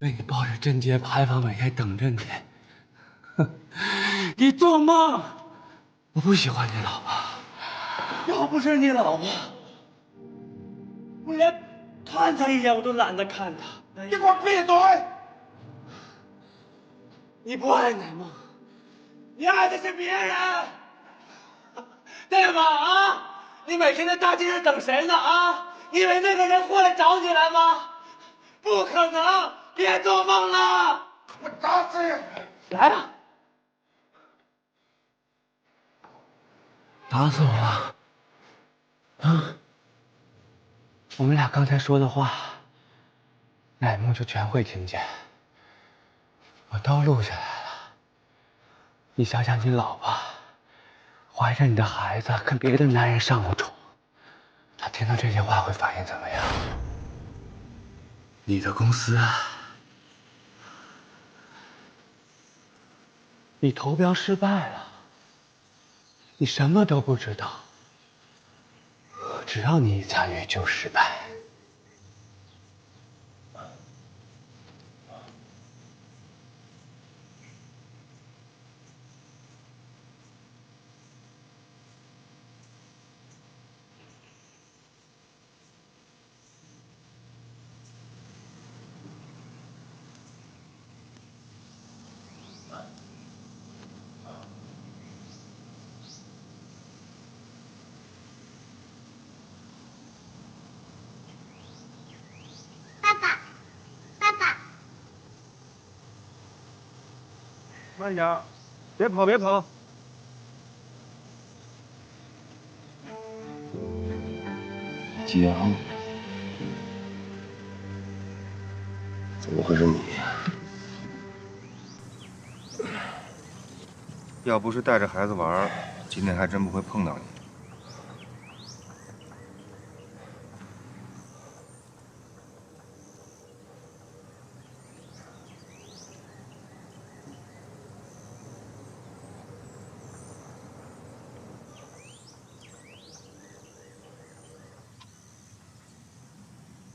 为你抱着贞洁牌坊每天等着你。你做梦！我不喜欢你老婆，要不是你老婆，我连看她一眼我都懒得看她。你给我闭嘴！你不爱乃梦，你爱的是别人，对吗？啊！你每天在大街上等谁呢？啊！你以为那个人会来找你来吗？不可能！别做梦了！我打死你！来啊！打死我吧！啊！我们俩刚才说的话，乃木就全会听见，我都录下来了。你想想，你老婆怀着你的孩子跟别的男人上过床，她听到这些话会反应怎么样？你的公司，你投标失败了，你什么都不知道，只要你一参与就失败。慢点儿，别跑，别跑。江，怎么会是你？要不是带着孩子玩，今天还真不会碰到你。